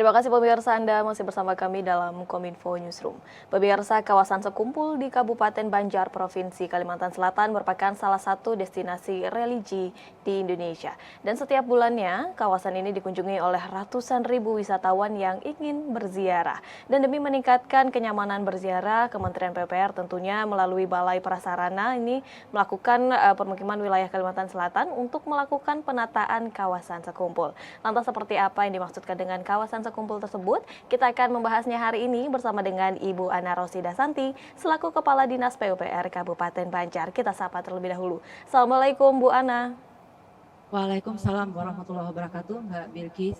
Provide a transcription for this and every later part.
Terima kasih pemirsa, Anda masih bersama kami dalam Kominfo Newsroom. Pemirsa, kawasan Sekumpul di Kabupaten Banjar, Provinsi Kalimantan Selatan merupakan salah satu destinasi religi di Indonesia. Dan setiap bulannya, kawasan ini dikunjungi oleh ratusan ribu wisatawan yang ingin berziarah. Dan demi meningkatkan kenyamanan berziarah, Kementerian PUPR tentunya melalui Balai Prasarana ini melakukan permukiman wilayah Kalimantan Selatan untuk melakukan penataan kawasan Sekumpul. Lantas seperti apa yang dimaksudkan dengan kawasan Sekumpul tersebut? Kita akan membahasnya hari ini bersama dengan Ibu Ana Rosida Santi selaku Kepala Dinas PUPR Kabupaten Banjar. Kita sapa terlebih dahulu. Assalamualaikum Bu Ana. Waalaikumsalam warahmatullahi wabarakatuh, Mbak Bilkis.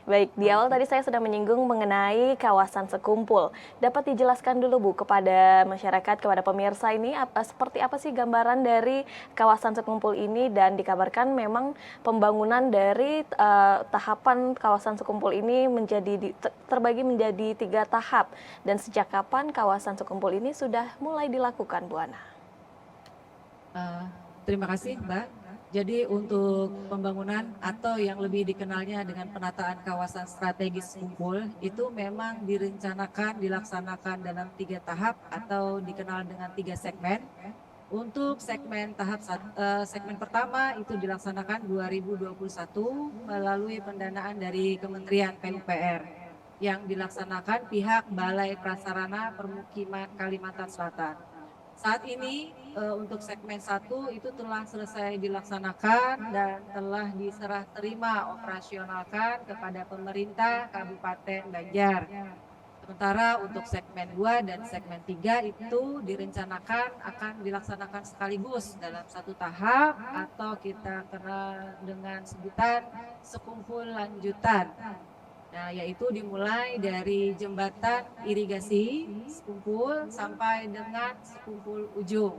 Baik, di awal tadi saya sudah menyinggung mengenai kawasan Sekumpul. Dapat dijelaskan dulu Bu kepada masyarakat, kepada pemirsa ini seperti apa sih gambaran dari kawasan Sekumpul ini, dan dikabarkan memang pembangunan dari tahapan kawasan Sekumpul ini terbagi menjadi 3 tahap. Dan sejak kapan kawasan Sekumpul ini sudah mulai dilakukan Bu Ana? Terima kasih Mbak. Jadi untuk pembangunan atau yang lebih dikenalnya dengan penataan kawasan strategis Sekumpul itu memang direncanakan dilaksanakan dalam 3 tahap atau dikenal dengan 3 segmen. Untuk segmen segmen pertama itu dilaksanakan 2021 melalui pendanaan dari Kementerian PUPR yang dilaksanakan pihak Balai Prasarana Permukiman Kalimantan Selatan. Saat ini untuk segmen 1 itu telah selesai dilaksanakan dan telah diserah terima operasionalkan kepada pemerintah Kabupaten Banjar. Sementara untuk segmen 2 dan segmen 3 itu direncanakan akan dilaksanakan sekaligus dalam 1 tahap atau kita kenal dengan sebutan Sekumpul Lanjutan. Nah, yaitu dimulai dari jembatan irigasi Sekumpul sampai dengan Sekumpul ujung.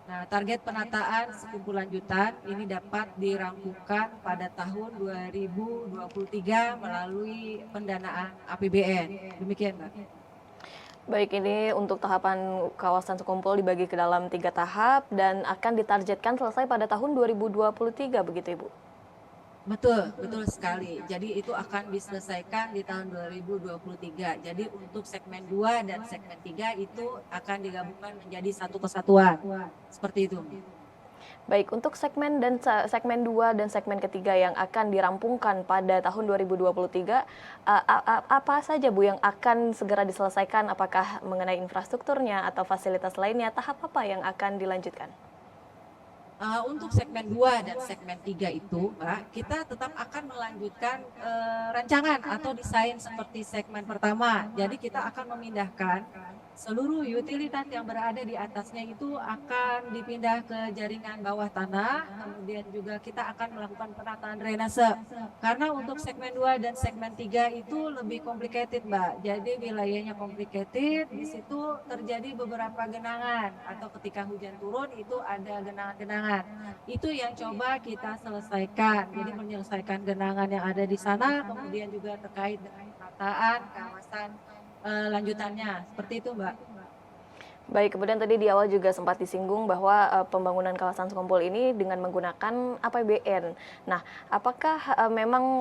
Nah, target penataan Sekumpul Lanjutan ini dapat dirampungkan pada tahun 2023 melalui pendanaan APBN. Demikian, Mbak. Baik, ini untuk tahapan kawasan Sekumpul dibagi ke dalam 3 tahap dan akan ditargetkan selesai pada tahun 2023, begitu Ibu? Betul, betul sekali. Jadi itu akan diselesaikan di tahun 2023. Jadi untuk segmen 2 dan segmen 3 itu akan digabungkan menjadi satu kesatuan. Seperti itu. Baik, untuk segmen 2 dan segmen ketiga yang akan dirampungkan pada tahun 2023, apa saja Bu yang akan segera diselesaikan? Apakah mengenai infrastrukturnya atau fasilitas lainnya? Tahap apa yang akan dilanjutkan? Untuk segmen 2 dan segmen 3 itu, Mbak, kita tetap akan melanjutkan rancangan atau desain seperti segmen pertama. Jadi kita akan memindahkan seluruh utilitas yang berada di atasnya itu akan dipindah ke jaringan bawah tanah, kemudian juga kita akan melakukan penataan drainase. Karena untuk segmen 2 dan segmen 3 itu lebih complicated, Mbak. Jadi wilayahnya complicated, di situ terjadi beberapa genangan atau ketika hujan turun itu ada genangan-genangan. Itu yang coba kita selesaikan. Jadi menyelesaikan genangan yang ada di sana, kemudian juga terkait dengan penataan kawasan lanjutannya. Seperti itu, Mbak. Baik, kemudian tadi di awal juga sempat disinggung bahwa pembangunan kawasan Sekumpul ini dengan menggunakan APBN. Nah, apakah memang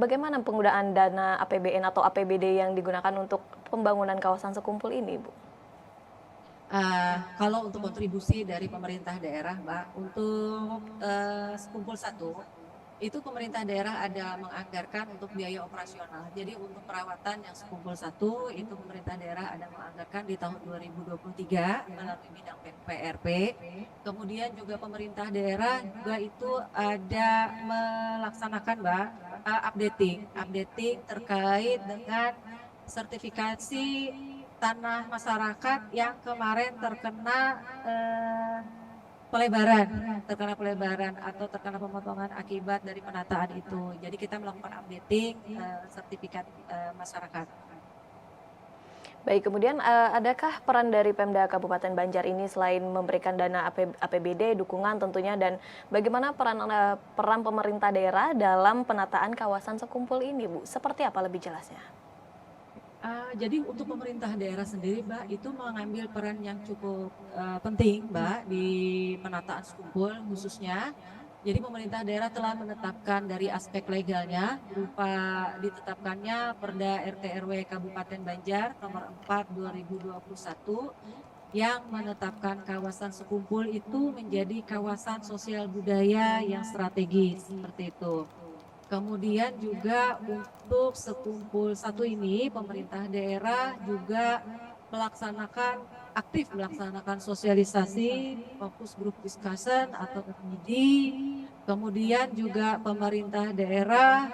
bagaimana penggunaan dana APBN atau APBD yang digunakan untuk pembangunan kawasan Sekumpul ini, Bu? Kalau untuk kontribusi dari pemerintah daerah, Mbak, untuk Sekumpul 1 itu pemerintah daerah ada menganggarkan untuk biaya operasional. Jadi untuk perawatan yang Sekumpul 1 itu pemerintah daerah ada menganggarkan di tahun 2023 melalui bidang PRP. Kemudian juga pemerintah daerah juga itu ada melaksanakan, Mbak, updating terkait dengan sertifikasi tanah masyarakat yang kemarin terkena pelebaran atau terkena pemotongan akibat dari penataan itu. Jadi kita melakukan updating sertifikat masyarakat. Baik, kemudian adakah peran dari Pemda Kabupaten Banjar ini selain memberikan dana APBD, dukungan tentunya, dan bagaimana peran pemerintah daerah dalam penataan kawasan Sekumpul ini, Bu? Seperti apa lebih jelasnya? Jadi untuk pemerintah daerah sendiri, Mbak, itu mengambil peran yang cukup penting, Mbak, di penataan Sekumpul khususnya. Jadi pemerintah daerah telah menetapkan dari aspek legalnya berupa ditetapkannya Perda RT RW Kabupaten Banjar nomor 4 2021 yang menetapkan kawasan sekumpul itu menjadi kawasan sosial budaya yang strategis seperti itu. Kemudian juga untuk sekumpul satu ini pemerintah daerah juga melaksanakan aktif melaksanakan sosialisasi fokus group discussion atau FGD. Kemudian juga pemerintah daerah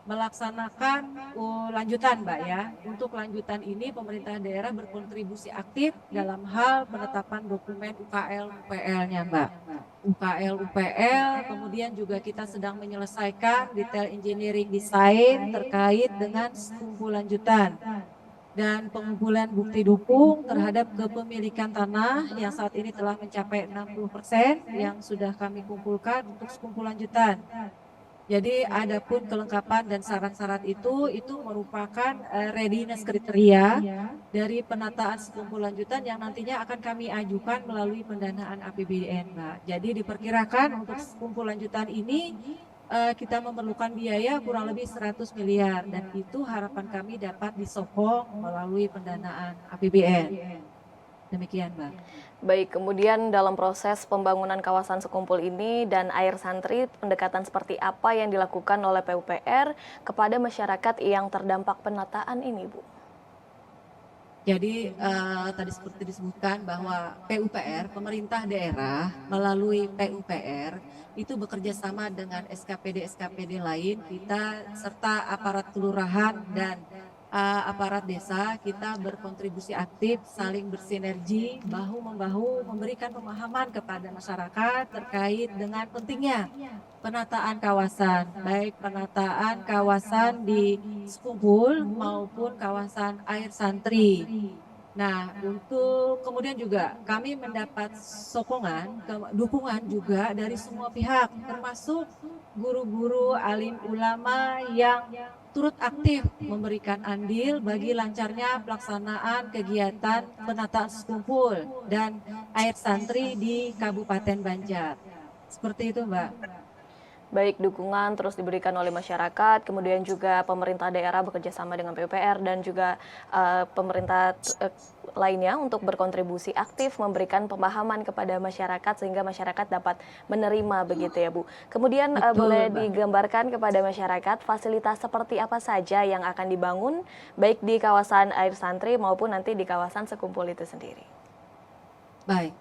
melaksanakan lanjutan Mbak ya. Untuk lanjutan ini pemerintah daerah berkontribusi aktif dalam hal penetapan dokumen UKL UPL-nya Mbak. UKL UPL, kemudian juga kita sedang menyelesaikan detail engineering design terkait dengan kumpulan lanjutan dan pengumpulan bukti dukung terhadap kepemilikan tanah yang saat ini telah mencapai 60% yang sudah kami kumpulkan untuk sekumpulan lanjutan. Jadi adapun kelengkapan dan syarat-syarat itu merupakan readiness kriteria dari penataan sekumpul lanjutan yang nantinya akan kami ajukan melalui pendanaan APBN, Mbak. Jadi diperkirakan untuk sekumpul lanjutan ini kita memerlukan biaya kurang lebih 100 miliar dan itu harapan kami dapat disokong melalui pendanaan APBN. Demikian, Mbak. Baik, kemudian dalam proses pembangunan kawasan sekumpul ini dan air santri, pendekatan seperti apa yang dilakukan oleh PUPR kepada masyarakat yang terdampak penataan ini, Bu? Jadi tadi seperti disebutkan bahwa PUPR, pemerintah daerah melalui PUPR itu bekerja sama dengan SKPD-SKPD lain, kita serta aparat kelurahan dan aparat desa, kita berkontribusi aktif, saling bersinergi, bahu-membahu, memberikan pemahaman kepada masyarakat terkait dengan pentingnya penataan kawasan, baik penataan kawasan di sekumpul maupun kawasan air santri. Nah, untuk kemudian juga kami mendapat sokongan, dukungan juga dari semua pihak, termasuk guru-guru, alim ulama yang turut aktif memberikan andil bagi lancarnya pelaksanaan kegiatan penataan sekumpul dan air santri di Kabupaten Banjar. Seperti itu, Mbak. Baik, dukungan terus diberikan oleh masyarakat, kemudian juga pemerintah daerah bekerja sama dengan PUPR dan juga pemerintah lainnya untuk berkontribusi aktif memberikan pemahaman kepada masyarakat sehingga masyarakat dapat menerima begitu ya Bu. Kemudian boleh digambarkan kepada masyarakat fasilitas seperti apa saja yang akan dibangun baik di kawasan air santri maupun nanti di kawasan sekumpul itu sendiri. Baik.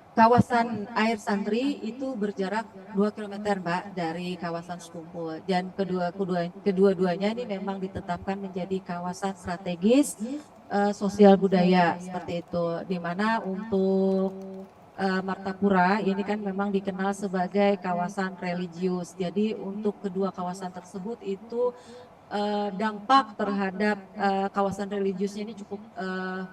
Kawasan air santri itu berjarak 2 km Mbak dari kawasan sekumpul dan kedua-duanya ini memang ditetapkan menjadi kawasan strategis sosial budaya seperti itu, di mana untuk Martapura ini kan memang dikenal sebagai kawasan religius. Jadi untuk kedua kawasan tersebut itu dampak terhadap kawasan religiusnya ini cukup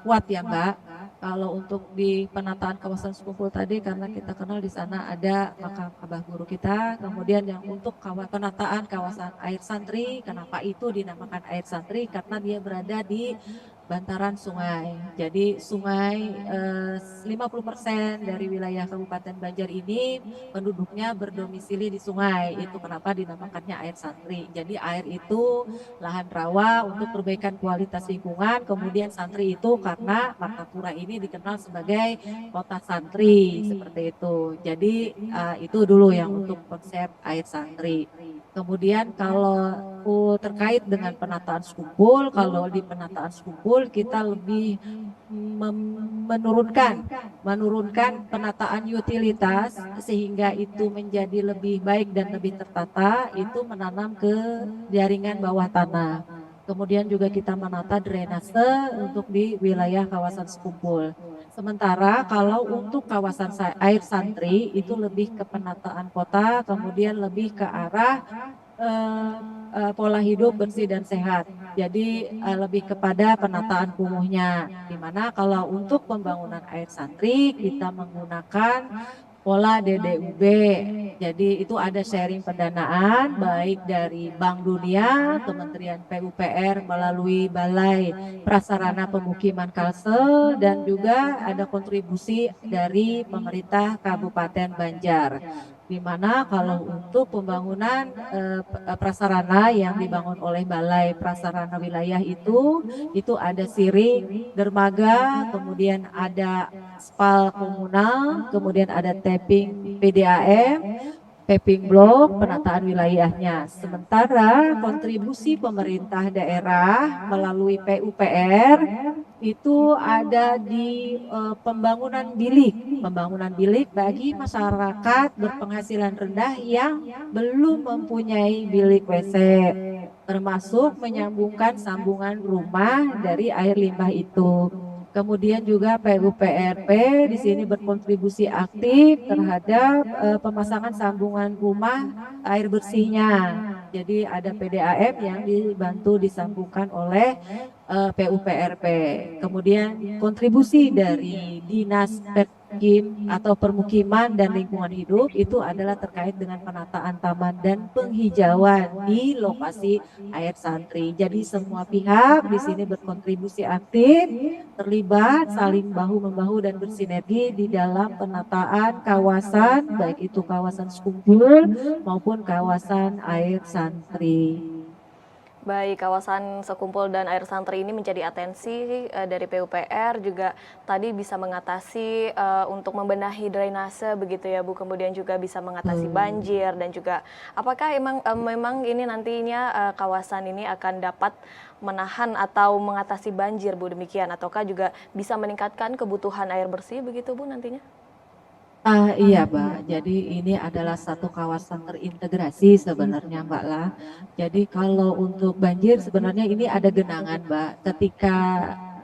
kuat ya Mbak. Kalau untuk di penataan kawasan sekumpul tadi karena kita kenal di sana ada makam Abah Guru kita. Kemudian yang untuk penataan kawasan air santri, kenapa itu dinamakan air santri? Karena dia berada di bantaran sungai. Jadi sungai 50% dari wilayah Kabupaten Banjar ini penduduknya berdomisili di sungai. Itu kenapa dinamakannya air santri. Jadi air itu lahan rawa untuk perbaikan kualitas lingkungan. Kemudian santri itu karena Martapura ini dikenal sebagai kota santri seperti itu. Jadi itu dulu yang untuk konsep air santri. Kemudian kalau terkait dengan penataan sekumpul, kalau di penataan sekumpul kita lebih menurunkan penataan utilitas sehingga itu menjadi lebih baik dan lebih tertata, itu menanam ke jaringan bawah tanah. Kemudian juga kita menata drainase untuk di wilayah kawasan sekumpul. Sementara kalau untuk kawasan air santri itu lebih ke penataan kota, kemudian lebih ke arah pola hidup bersih dan sehat. Jadi lebih kepada penataan kumuhnya. Dimana kalau untuk pembangunan air santri kita menggunakan pola DDUB. Jadi itu ada sharing pendanaan baik dari Bank Dunia, Kementerian PUPR melalui Balai Prasarana Pemukiman Kalsel dan juga ada kontribusi dari pemerintah Kabupaten Banjar. di mana kalau untuk pembangunan prasarana yang dibangun oleh Balai Prasarana Wilayah itu ada siring, dermaga, kemudian ada spal komunal, kemudian ada tapping PDAM, paving block, penataan wilayahnya. Sementara kontribusi pemerintah daerah melalui PUPR itu ada di pembangunan bilik bagi masyarakat berpenghasilan rendah yang belum mempunyai bilik WC, termasuk menyambungkan sambungan rumah dari air limbah itu. Kemudian juga PUPRP di sini berkontribusi aktif terhadap pemasangan sambungan rumah air bersihnya. Jadi ada PDAM yang dibantu disambungkan oleh PUPRP. Kemudian kontribusi dari Dinas Perkim atau Permukiman dan Lingkungan Hidup itu adalah terkait dengan penataan taman dan penghijauan di lokasi air santri. Jadi semua pihak di sini berkontribusi aktif, terlibat, saling bahu-membahu dan bersinergi di dalam penataan kawasan, baik itu kawasan Sekumpul maupun kawasan air santri. Baik, kawasan Sekumpul dan air santri ini menjadi atensi dari PUPR, juga tadi bisa mengatasi untuk membenahi drainase begitu ya Bu, kemudian juga bisa mengatasi banjir, dan juga apakah memang ini nantinya kawasan ini akan dapat menahan atau mengatasi banjir Bu, demikian, ataukah juga bisa meningkatkan kebutuhan air bersih begitu Bu nantinya? Iya Mbak, jadi ini adalah satu kawasan terintegrasi sebenarnya Mbak lah. Jadi kalau untuk banjir sebenarnya ini ada genangan Mbak.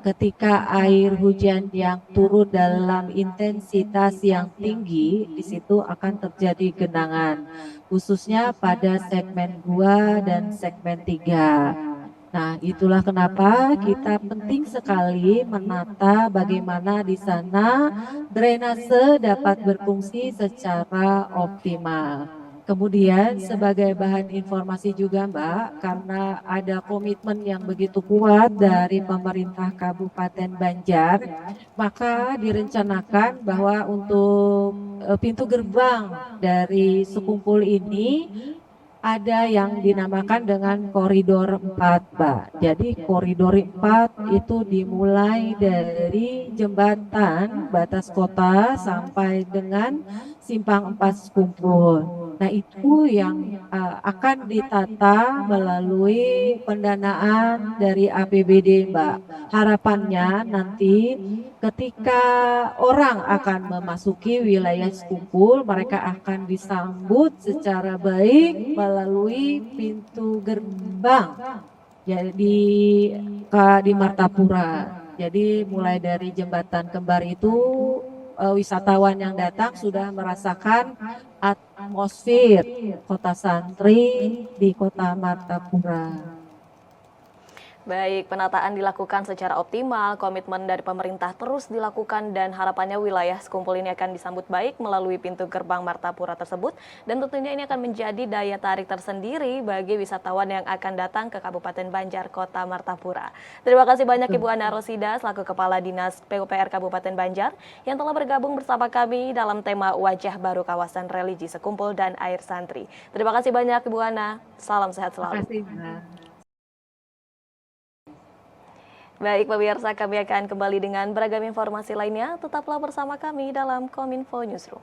Ketika air hujan yang turun dalam intensitas yang tinggi, di situ akan terjadi genangan, khususnya pada segmen 2 dan segmen 3. Nah, itulah kenapa kita penting sekali menata bagaimana di sana drainase dapat berfungsi secara optimal. Kemudian sebagai bahan informasi juga Mbak, karena ada komitmen yang begitu kuat dari pemerintah Kabupaten Banjar, maka direncanakan bahwa untuk pintu gerbang dari Sekumpul ini ada yang dinamakan dengan koridor 4, Mbak. Jadi koridor 4 itu dimulai dari jembatan batas kota sampai dengan simpang 4 Sekumpul. Nah, itu yang akan ditata melalui pendanaan dari APBD, Mbak. Harapannya nanti ketika orang akan memasuki wilayah Sekumpul, mereka akan disambut secara baik melalui pintu gerbang jadi di Martapura. Jadi mulai dari jembatan kembar itu wisatawan yang datang sudah merasakan atmosfer kota santri di kota Martapura. Baik, penataan dilakukan secara optimal, komitmen dari pemerintah terus dilakukan, dan harapannya wilayah Sekumpul ini akan disambut baik melalui pintu gerbang Martapura tersebut, dan tentunya ini akan menjadi daya tarik tersendiri bagi wisatawan yang akan datang ke Kabupaten Banjar, Kota Martapura. Terima kasih banyak Ibu Ana Rosida selaku Kepala Dinas PUPR Kabupaten Banjar yang telah bergabung bersama kami dalam tema Wajah Baru Kawasan Religi Sekumpul dan Air Santri. Terima kasih banyak Ibu Ana, salam sehat selalu. Terima kasih, Baik pemirsa, kami akan kembali dengan beragam informasi lainnya. Tetaplah bersama kami dalam Kominfo Newsroom.